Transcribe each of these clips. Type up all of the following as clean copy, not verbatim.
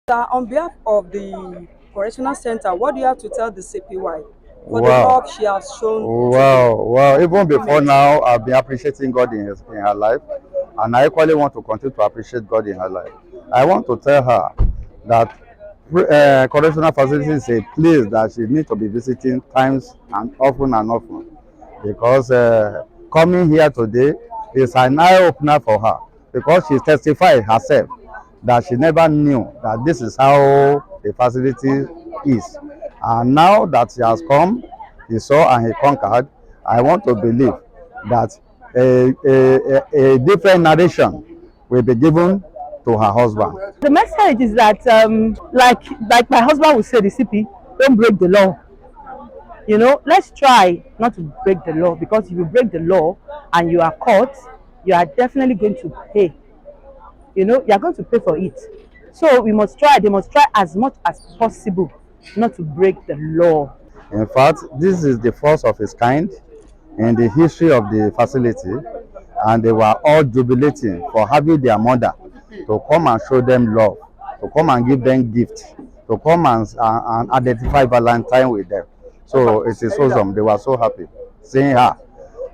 On behalf of the Correctional Center, what do you have to tell the CPY for the Wow. love she has shown to the Well, even before inmates? now, I've been appreciating God in her life, and I equally want to continue to appreciate God in her life. I want to tell her that correctional facility is a place that she needs to be visiting times and often, because coming here today is an eye opener for her, because she testified herself that she never knew that this is how the facility is. And now that she has come, he saw and he conquered, I want to believe that a different narration will be given to her husband. The message is that, like my husband would say, the CP, don't break the law. Let's try not to break the law, because if you break the law and you are caught, you are definitely going to pay. You are going to pay for it. So we must try. They must try as much as possible not to break the law. In fact, this is the first of its kind in the history of the facility, and they were all jubilating for having their mother to come and show them love, to come and give them gifts, to come and identify Valentine with them. So it is awesome. They were so happy seeing her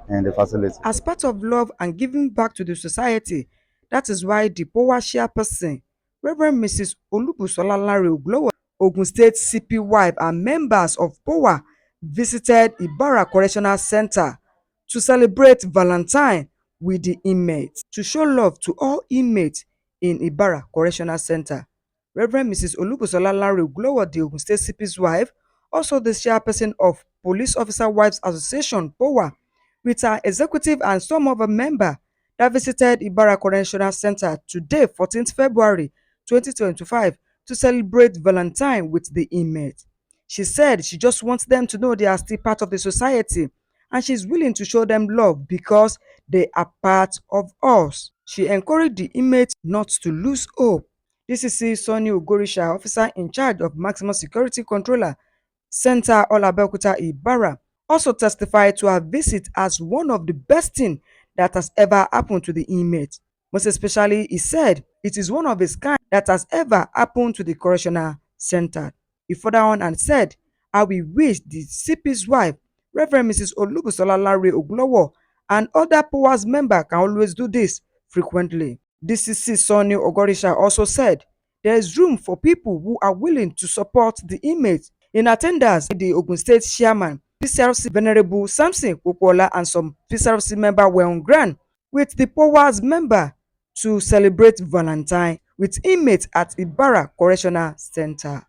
in the facility. As part of love and giving back to the society, that is why the Powa Chairperson, Reverend Mrs. Olubusola Ogun State CP wife and members of Powa visited Ibara Correctional Center to celebrate Valentine with the inmates, to show love to all inmates in Ibara Correctional Center. Reverend Mrs. Olubusola Oglowo, the Ogun State CP's wife, also the chairperson of Police Officer Wives Association, Powa, with her executive and some of her members that visited Ibara Correctional Center today, 14th February 2025, to celebrate Valentine with the inmates. She said she just wants them to know they are still part of the society, and she's willing to show them love because they are part of us. She encouraged the inmates not to lose hope. DCC Sonny Ogorisha, officer in charge of Maximum Security Controller Center Olabeokuta Ibara, also testified to her visit as one of the best things that has ever happened to the inmates. Most especially, he said it is one of its kind that has ever happened to the correctional center. He further on and said, I will wish the CP's wife, Reverend Mrs. Olubusola Oglowo, and other POWA's members can always do this frequently. DCC Sonny Ogorisha also said there is room for people who are willing to support the inmates. In attendance, the Ogun State Chairman, PCRC Venerable Samson Popola, and some PCRC members were on ground with the POWA's member to celebrate Valentine with inmates at Ibara Correctional Center.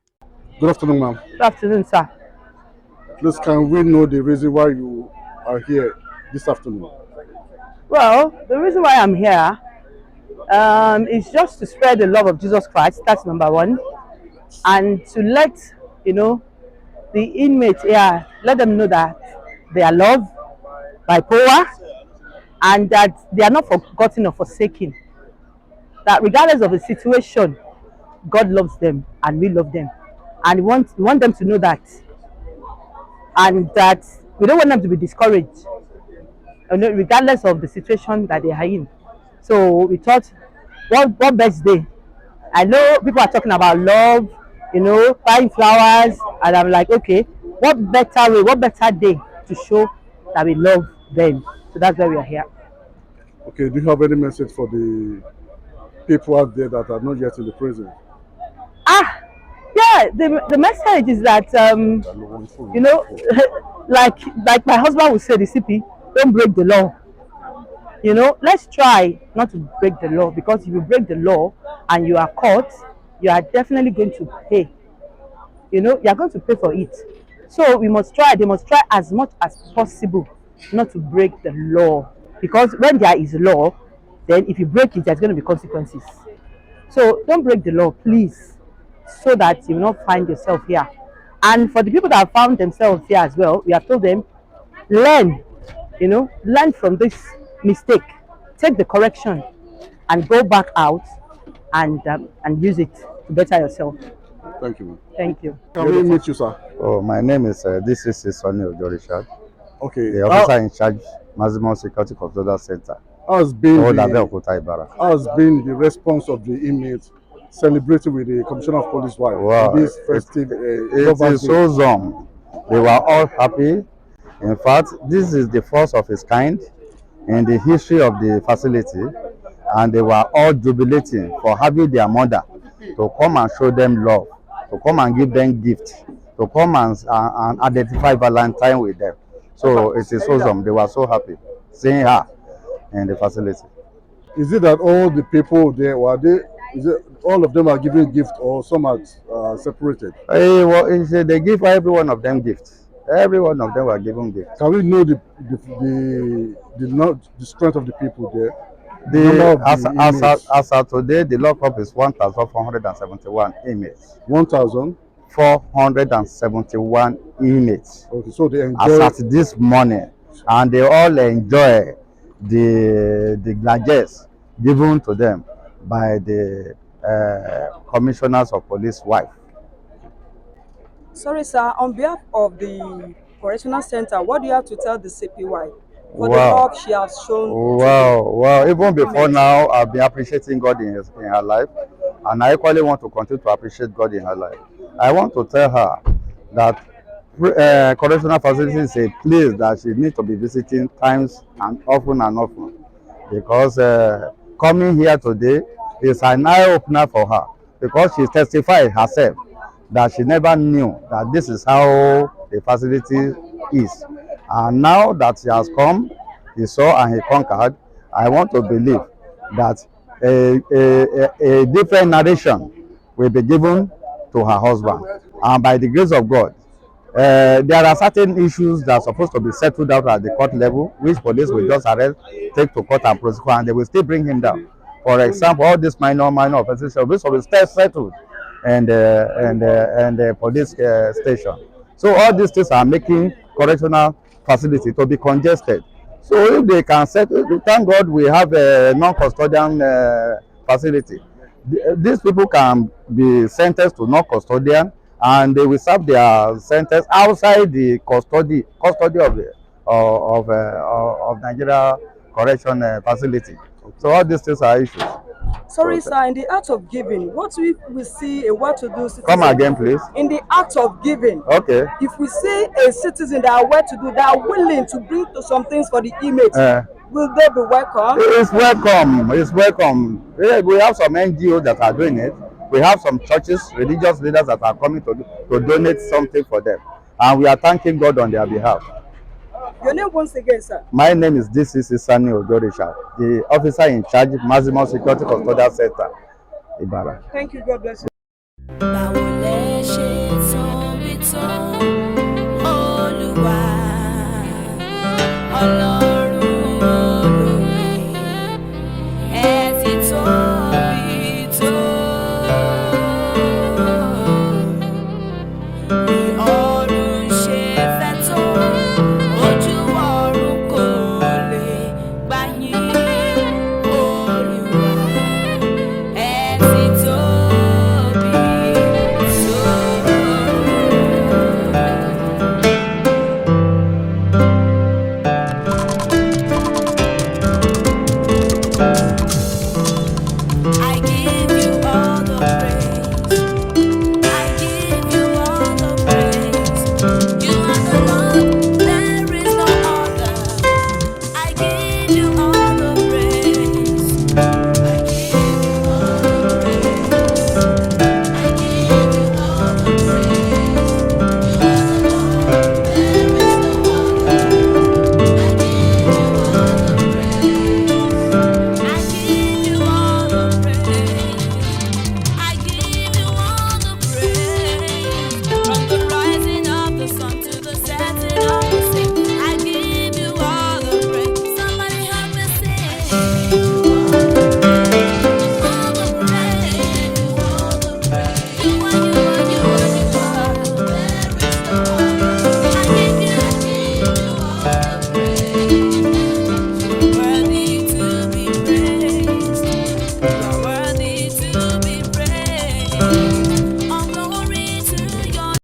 Good afternoon, ma'am. Good afternoon, sir. Please, can we know the reason why you are here this afternoon? Well, the reason why I'm here is just to spread the love of Jesus Christ. That's number one. And to let, the inmates here, let them know that they are loved by Powa, and that they are not forgotten or forsaken. That regardless of the situation, God loves them and we love them. And we want them to know that. And that we don't want them to be discouraged, regardless of the situation that they are in. So we thought, what best day? I know people are talking about love, buying flowers, and I'm like, okay, what better way, what better day to show that we love them? So that's why we are here. Okay, do you have any message for the people out there that are not yet in the prison? Yeah, the message is that, like my husband would say, the CP, don't break the law. Let's try not to break the law, because if you break the law and you are caught, you are definitely going to pay. You are going to pay for it. So we must try. They must try as much as possible not to break the law, because when there is law, then if you break it, there's going to be consequences. So don't break the law, please, so that you will not find yourself here. And for the people that have found themselves here as well, we have told them, learn from this mistake, take the correction, and go back out and use it to better yourself. Thank you, ma'am. Thank you. Can we meet you, sir? Oh, my name is this is Sonny Ogorisha, Okay. the officer in charge, Maximum Security Controller Center. How's been Olabeokuta Ibara. the response of the inmates celebrating with the Commissioner of Police wife Wow, in this festive it Lovers is Day? awesome. They were all happy. In fact, this is the first of its kind in the history of the facility, and they were all jubilating for having their mother to come and show them love, to come and give them gifts, to come and identify Valentine with them. So it is awesome. They were so happy seeing her in the facility. Is it that all the people there were they? Is it all of them are giving gift or some are separated? Well, they give every one of them gifts. Every one of them were given gifts. Can we know the strength of the people there? The number The of the inmates. as of today, the lockup is 1,471 inmates. 1,000. 471 inmates. Okay, so they As enjoy. at this morning, and they all enjoy the gadgets given to them by the commissioners of police wife. Sorry, sir. On behalf of the correctional center, what do you have to tell the CPY for the Wow. love she has shown to Well, even the before inmates? now, I've been appreciating God in her life, and I equally want to continue to appreciate God in her life. I want to tell her that correctional facility is a place that she needs to be visiting times and often, because coming here today is an eye opener for her, because she testified herself that she never knew that this is how the facility is. And now that she has come, he saw and he conquered, I want to believe that a different narration will be given to her husband. And by the grace of God, there are certain issues that are supposed to be settled out at the court level, which police will just arrest, take to court and prosecute, and they will still bring him down. For example, all these minor offenses will be settled and police station. So all these things are making correctional facility to be congested. So if they can settle, thank God we have a non-custodian facility. These people can be sentenced to non-custodian, and they will serve their sentence outside the custody of the of Nigeria correction facility. So all these things are issues. Sorry, sir. In the act of giving, what if we see a well-to-do Come citizen? again, please. In the act of giving, Okay. if we see a citizen that are well-to-do, that are willing to bring to some things for the inmates, will they be welcome? It's welcome. It's welcome. We have some NGOs that are doing it. We have some churches, religious leaders that are coming to donate something for them. And we are thanking God on their behalf. Your name once again, sir. My name is DCC Sani Odorisha, the officer in charge, Maximum Security Custodial Center, Ibarra. Thank you. God bless you. Báwo lẹ ṣe tóbi tó Olúwa Ọlọ́run.